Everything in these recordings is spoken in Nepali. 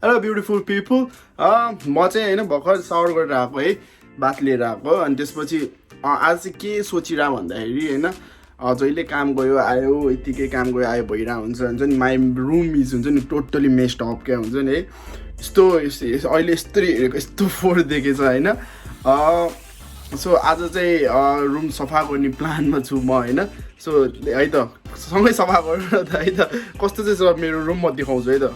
हेलो ब्युटिफुल पिपल म चाहिँ होइन भर्खर सावर गरेर आएको है बात लिएर आएको अनि त्यसपछि आज चाहिँ के सोचिरह भन्दाखेरि होइन जहिले काम गयो आयो यतिकै काम गयो आयो भइरहेको हुन्छ नि माई रुम इज हुन्छ नि टोटली मेस्ड अप क्या हुन्छ नि है यस्तो अहिले यस्तरी हेरेको यस्तो फोहोर देखेछ होइन सो आज चाहिँ रुम सफा गर्ने प्लानमा छु म होइन सो है त सँगै सफा गरेर त है त कस्तो चाहिँ छ मेरो रुम म देखाउँछु है त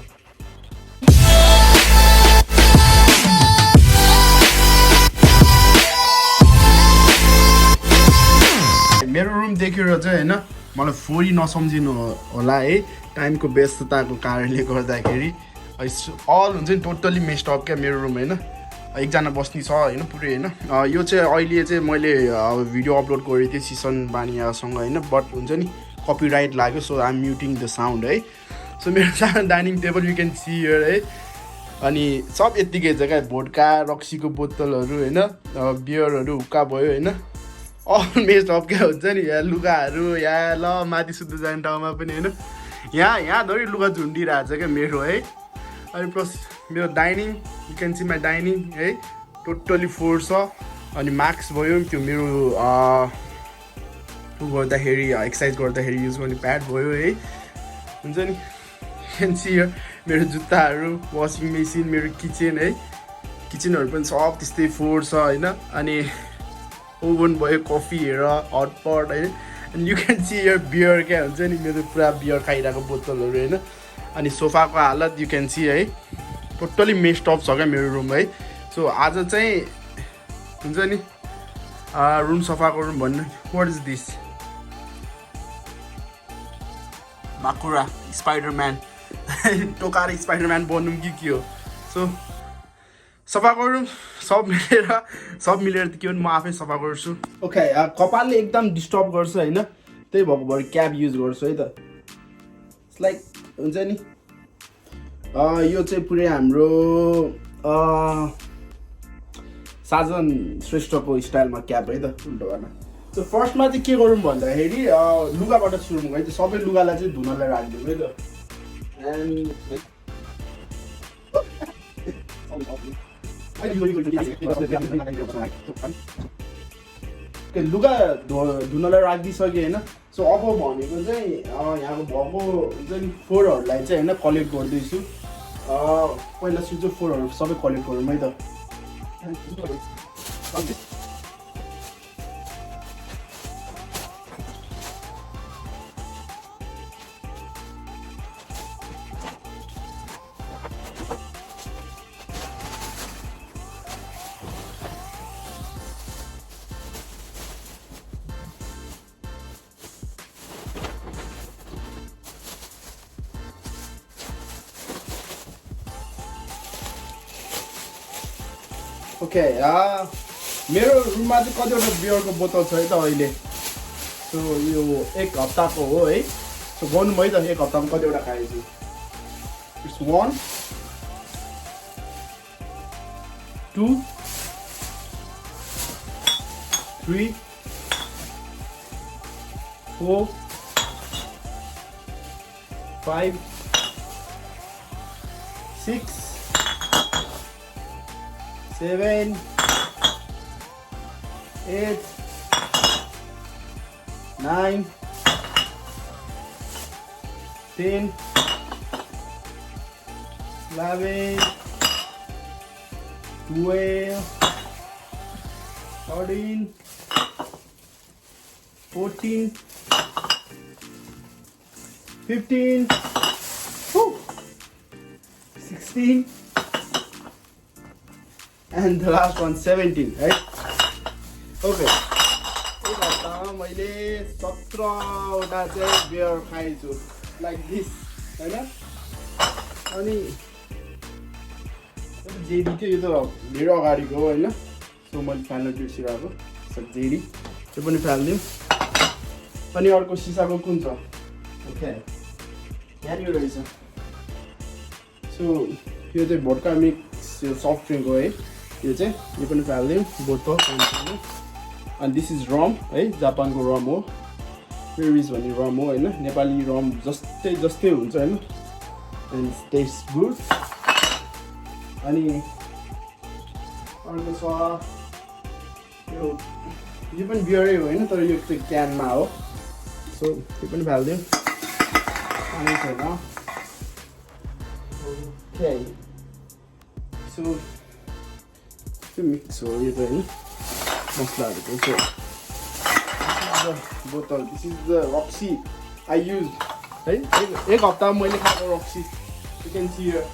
मेरो रुम देखेर चाहिँ होइन मलाई फोरी नसम्झिनु होला है टाइमको व्यस्तताको कारणले गर्दाखेरि अल हुन्छ नि टोटली मेस्ड अप क्या मेरो रुम होइन एकजना बस्ने छ होइन पुरै होइन यो चाहिँ अहिले चाहिँ मैले भिडियो अपलोड गरेको थिएँ सिसन बानियासँग होइन बट हुन्छ नि कपिराइट लाग्यो so I am muting the sound है सो मेरो सानो dining table you can see here है अनि सब यत्तिकै छ क्या भोड्का रक्सीको बोतलहरू होइन बियरहरू हुक्का भयो होइन अल मेस्ड अप क्या हुन्छ नि यहाँ लुगाहरू यहाँ ल माथि सुत्नु जाने ठाउँमा पनि होइन यहाँधरि लुगा झुन्डिरहेको छ क्या मेरो है अनि प्लस मेरो dining you can see my dining है टोटली फोहोर छ अनि मास्क भयो त्यो मेरो गर्दाखेरि एक्सर्साइज गर्दाखेरि युज गर्ने प्याड भयो है हुन्छ नि क्यान सी मेरो जुत्ताहरू वासिङ मेसिन मेरो किचन है किचनहरू पनि सब त्यस्तै फोहोर छ होइन अनि ओभन भयो कफी हेर हटपट होइन अनि यु क्यान सी यर बियर क्या हुन्छ नि मेरो पुरा बियर खाइरहेको बोतलहरू होइन अनि सोफाको हालत यु क्यान सी है टोटली मेस्ड अप छ क्या मेरो रुम है सो आज चाहिँ हुन्छ नि रुम सफा गरौँ भन्नु वाट इज दिस माकुरा स्पाइडरम्यान टोकाएर स्पाइडरम्यान बन्नु कि के हो सो सफा गरौँ सब मिलेर त के हो नि म आफै सफा गर्छु ओके कपालले एकदम डिस्टर्ब गर्छ होइन त्यही भएको भएर क्याप युज गर्छु है त इट्स लाइक हुन्छ नि यो चाहिँ पुरै हाम्रो साजन श्रेष्ठको स्टाइलमा क्याप है त उल्टो गर्न सो फर्स्टमा चाहिँ के गरौँ भन्दाखेरि लुगाबाट सुरु है त सबै लुगालाई चाहिँ धुनलाई राखिदिउँ है त लुगा धुनलाई राखिदिइसकेँ होइन सो अब भनेको चाहिँ यहाँको भएको हुन्छ नि फोहोरहरूलाई चाहिँ होइन कलेक्ट गर्दैछु पहिला सुरु चाहिँ फोहोरहरू सबै कलेक्ट गरौँ है त ओके मेरो रुममा चाहिँ कतिवटा बियरको बोतल छ है त अहिले सो यो एक हप्ताको हो है सो गर्नु है त एक हप्तामा कतिवटा खाएछु it's 1 2 3 4 5 6 7 8 9 10 11 12 13 14 15 16 and the last one 17 right okay मैले 17वटा चाहिँ बियर खाएछु लाइक दिस होइन अनि जेडी थियो यो त मेरो अगाडिको हो होइन सो मैले फाल्न बिर्सिरहेको सो जेडी त्यो पनि फालिदिउँ अनि अर्को सिसाको कुन छ ओके यहाँनिर रहेछ सो यो चाहिँ भोड्का मिक्स यो सफ्ट ड्रिङ्क हो है यो चाहिँ यो पनि फालिदिउँ बोतल अनि दिस इज रम है जापानको रम हो पेरिस भन्ने रम हो होइन नेपाली रम जस्तै हुन्छ होइन एन्ड टेस्ट गुड अनि अर्को छ यो पनि बियरै हो होइन, तर यो चाहिँ क्यानमा हो, सो त्यो पनि फालिदिउँ। पानी छैन। ओके, सो त्यो मिक्स हो यो चाहिँ होइन मसलाहरूको। सो बोतल, दिस इज द रक्सी आई युज है, एक हप्तामा मैले खाएको रक्सी, you can see here.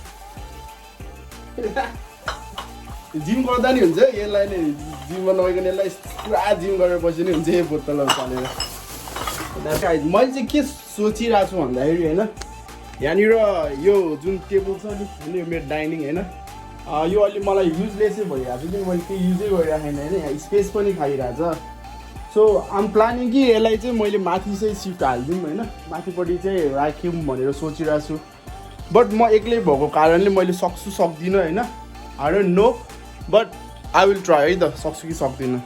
Gym गर्दा नि हुन्छ यसलाई नै, जिममा नगइकन यसलाई पुरा जिम गरेपछि नि हुन्छ यो बोतलहरू चलेर। मैले चाहिँ के सोचिरहेको छु भन्दाखेरि होइन, यहाँनिर यो जुन टेबल छ नि होइन, यो मेरो डाइनिङ होइन, यो अलि मलाई युजलेसै भइरहेको छ कि मैले केही युजै गरिरहेको छैन होइन, यहाँ स्पेस पनि खाइरहेछ। सो आम प्लानिङ कि यसलाई चाहिँ मैले माथि चाहिँ सिफ्ट हालिदिउँ होइन, माथिपट्टि चाहिँ राख्यौँ भनेर सोचिरहेको छु। बट म एक्लै भएको कारणले मैले सक्छु सक्दिनँ होइन, I don't know, but I will try है त, सक्छु कि सक्दिनँ।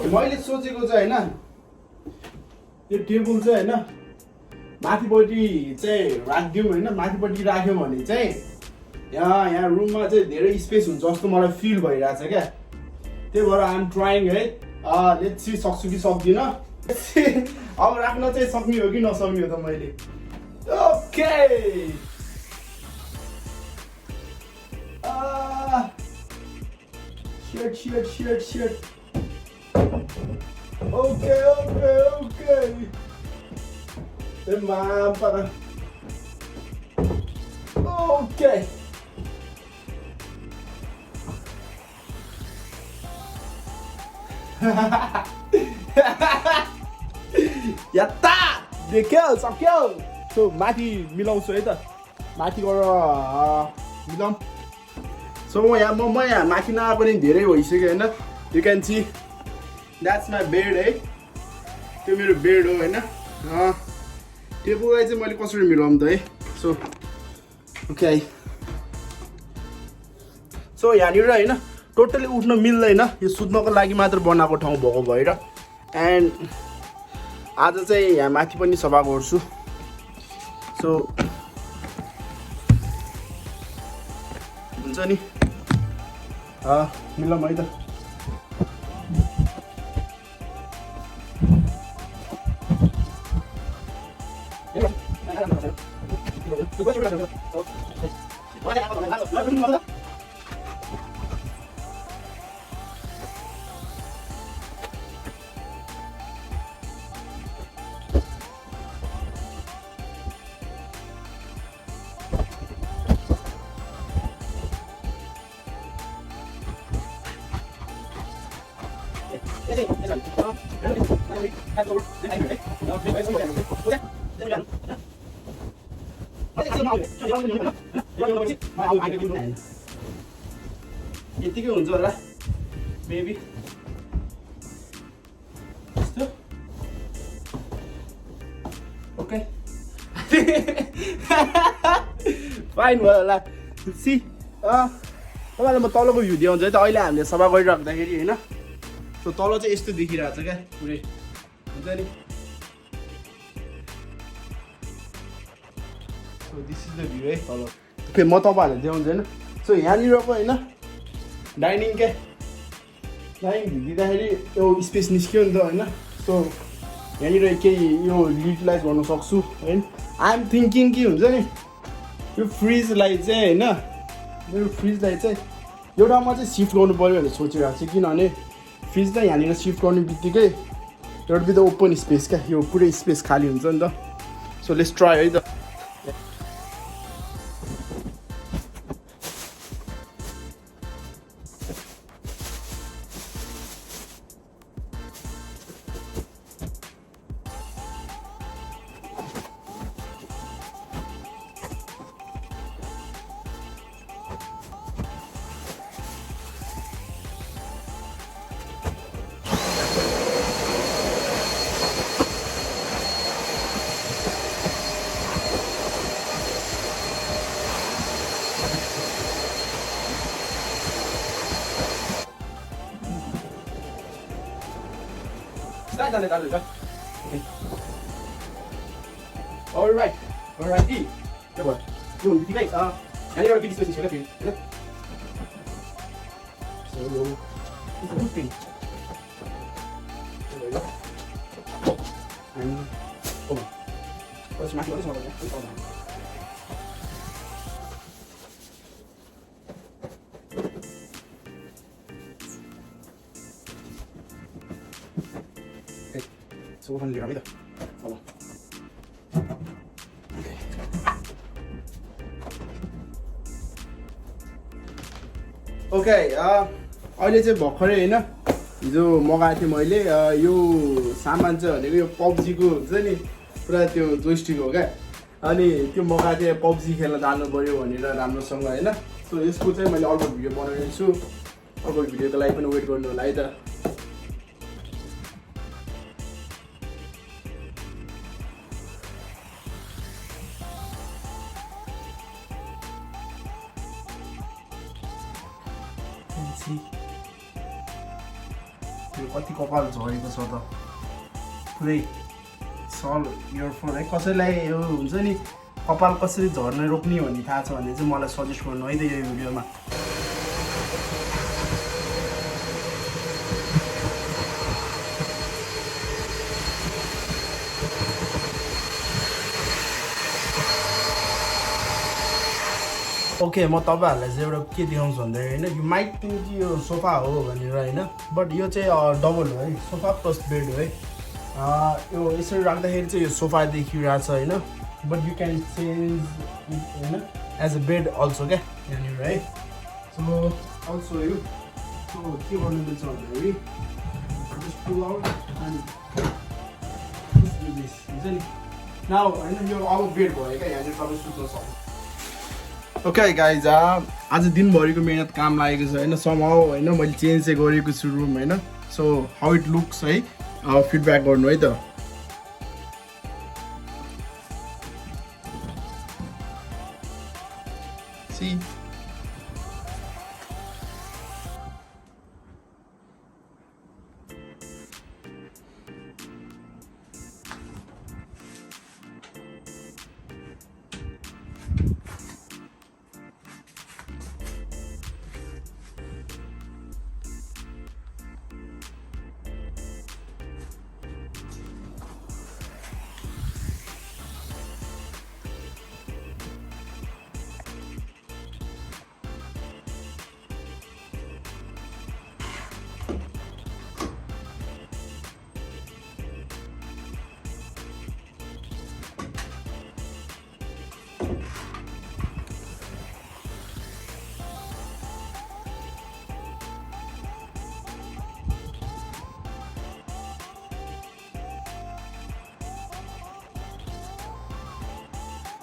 मैले सोचेको चाहिँ होइन, त्यो टेबल चाहिँ होइन माथिपट्टि चाहिँ राखिदिउँ होइन, माथिपट्टि राख्यो भने चाहिँ यहाँ रुममा चाहिँ धेरै स्पेस हुन्छ जस्तो मलाई फिल भइरहेछ क्या, त्यही भएर आइएम ट्राइङ है। लेट्स सी सक्छु कि सक्दिनँ। अब राख्न चाहिँ सक्ने हो कि नसक्ने हो त मैले। Okay, shit. ओके। ओके, यात्ता देख्यो सक्यो। सो माथि मिलाउँछु है त, माथि गएर मिलाउँ। सो म यहाँ माथि नआएको पनि धेरै भइसक्यो होइन, you can see that's my bed है, त्यो मेरो बेड हो होइन। टेबललाई चाहिँ मैले कसरी मिलाउँ त है। सो ओके, सो यहाँनिर होइन टोटली उठ्न मिल्दैन, यो सुत्नको लागि मात्र बनाएको ठाउँ भएको भएर। एन्ड आज चाहिँ यहाँ माथि पनि सफा गर्छु। सो हुन्छ नि, मिलाउँ है त। यतिकै हुन्छ होला बेबी, ओके फाइन भयो होला। सी तपाईँलाई म तलको भ्यू देखाउँछु है त। अहिले हामीले सफा गरिराख्दाखेरि होइन, सो तल चाहिँ यस्तो देखिरहेको छ क्या पुरै, हुन्छ नि। So this is the view है तल। ओके, म तपाईँहरूलाई देखाउँछु होइन। सो यहाँनिरको होइन डाइनिङ भिडिँदाखेरि यो स्पेस निस्क्यो नि त होइन। सो यहाँनिर केही यो युटिलाइज गर्न सक्छु होइन। आइएम थिङ्किङ कि हुन्छ नि यो फ्रिजलाई चाहिँ होइन, मेरो फ्रिजलाई चाहिँ एउटामा चाहिँ सिफ्ट गर्नु पऱ्यो भनेर सोचिरहेको छु। किनभने फ्रिज चाहिँ यहाँनिर सिफ्ट गर्ने बित्तिकै एउटा बित्त ओपन स्पेस क्या, यो पुरै स्पेस खाली हुन्छ नि त। सो लेट्स ट्राई है त। Okay. Alright. Good boy. यो बित्तिकै यहाँनिर एउटा बिच स्पेस छ क्या फेरि होइन सो यो footprint and oh what's my what is okay so open the ramida follow okay अहिले चाहिँ भर्खरै हैन हिजो मगाएको थिएँ मैले यो सामान चाहिँ भनेको यो पब्जीको हुन्छ नि पुरा त्यो जोइस्टिक हो क्या अनि त्यो मगाएको थिएँ पब्जी खेल्न जानु पऱ्यो भनेर राम्रोसँग होइन सो यसको चाहिँ मैले अर्को भिडियो बनाउने छु अर्को भिडियोको लागि पनि वेट गर्नु होला है त यो कति कपाल झरेको छ त पुरै सल इयरफोन है कसैलाई यो हुन्छ नि कपाल कसरी झर्न रोक्ने भन्ने थाहा छ भने चाहिँ मलाई सजेस्ट गर्नु है त यो भिडियोमा ओके म तपाईहरुलाई चाहिँ एउटा के देखाउँछु भन्दा हैन यो माइक थिङ कि यो सोफा हो भनेर हैन बट यो चाहिँ डबल हो है सोफा प्लस बेड हो है यो यसरी राख्दाखेरि चाहिँ यो सोफा देखिरहेछ हैन but you can change it हैन एज अ बेड अल्सो क्या यहाँनिर है सो अल्सो यो सो के गर्नुपर्छ भन्दाखेरि just pull out and this हुन्छ नि नाउ हैन यो अब बेड भयो क्या यहाँनिर तपाईँ सुत्न सक्नुहुन्छ ओके गाइज आज दिनभरिको मेहनत काम लागेको छ होइन समहाउ होइन मैले चेन्ज चाहिँ गरेको छु रुम होइन सो हाउ इट लुक्स है फिडब्याक गर्नु है त सी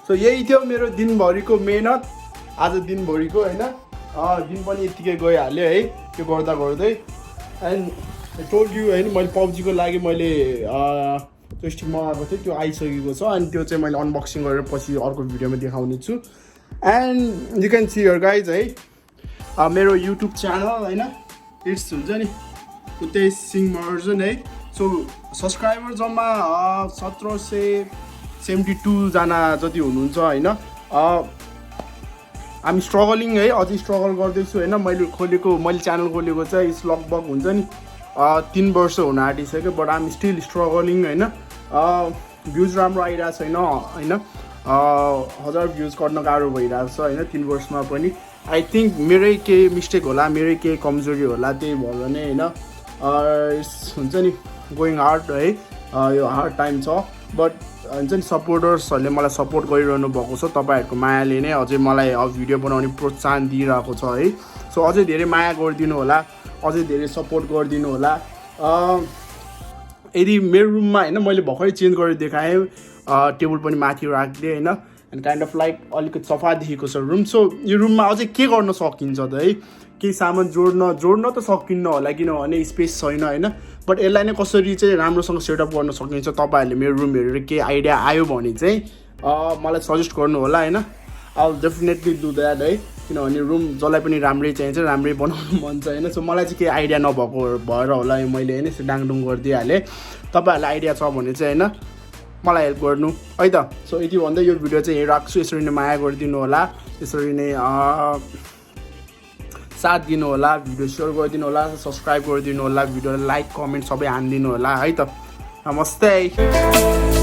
सो यही थियो मेरो दिनभरिको मेहनत आज दिनभरिको होइन दिन पनि यतिकै गइहाल्यो है त्यो गर्दा गर्दै एन्ड टोल्ड यु होइन मैले पब्जीको लागि मैले जोइस्टिक मगाएको थिएँ त्यो आइसकेको छ अनि त्यो चाहिँ मैले अनबक्सिङ गरेर पछि अर्को भिडियोमा देखाउने छु एन्ड यु क्यान सी यर गाइज है मेरो युट्युब च्यानल होइन इट्स हुन्छ नि उतै सिङ मर्जन है सो सब्सक्राइबर जम्मा 1772 जना जति हुनुहुन्छ होइन हामी स्ट्रगलिङ है अझै स्ट्रगल गर्दैछु होइन मैले च्यानल खोलेको चाहिँ इट्स लगभग हुन्छ नि 3 वर्ष हुन आँटिसक्यो बट आम स्टिल स्ट्रगलिङ होइन भ्युज राम्रो आइरहेको छैन होइन 1000 भ्युज गर्न गाह्रो भइरहेको छ होइन 3 वर्षमा पनि आई थिङ्क मेरै केही मिस्टेक होला मेरै केही कमजोरी होला त्यही भएर नै होइन हुन्छ नि गोइङ हार्ड है यो हार्ड टाइम छ बट हुन्छ नि सपोर्टर्सहरूले मलाई सपोर्ट गरिरहनु भएको छ तपाईँहरूको मायाले नै अझै मलाई भिडियो बनाउने प्रोत्साहन दिइरहेको छ है सो अझै धेरै माया गरिदिनु होला अझै धेरै सपोर्ट गरिदिनु होला यदि मेरो रुममा होइन मैले भर्खरै चेन्ज गरेर देखाएँ टेबल पनि माथि राखिदिएँ होइन एन्ड काइन्ड अफ लाइक अलिकति सफा देखेको छ रुम सो यो रुममा अझै के गर्न सकिन्छ त है केही सामान जोड्न त सकिन्न होला किनभने स्पेस छैन होइन बट यसलाई नै कसरी चाहिँ राम्रोसँग सेटअप गर्न सकिन्छ तपाईँहरूले मेरो रुम हेरेर केही आइडिया आयो भने चाहिँ मलाई सजेस्ट गर्नु होला होइन I will definitely do that है किनभने रुम जसलाई पनि राम्रै चाहिन्छ राम्रै बनाउनु मन छ होइन सो मलाई चाहिँ केही आइडिया नभएको भएर होला मैले होइन यसो डाङडुङ गरिदिइहालेँ तपाईँहरूलाई आइडिया छ भने चाहिँ होइन मलाई हेल्प गर्नु है त। सो यति भन्दै यो भिडियो चाहिँ यहीँ राख्छु। यसरी नै माया गरिदिनु होला, यसरी नै साथ दिनु होला, भिडियो सेयर गरिदिनु होला, सब्सक्राइब गरिदिनु होला, भिडियोलाई लाइक कमेन्ट सबै हानिदिनु होला है त। नमस्ते।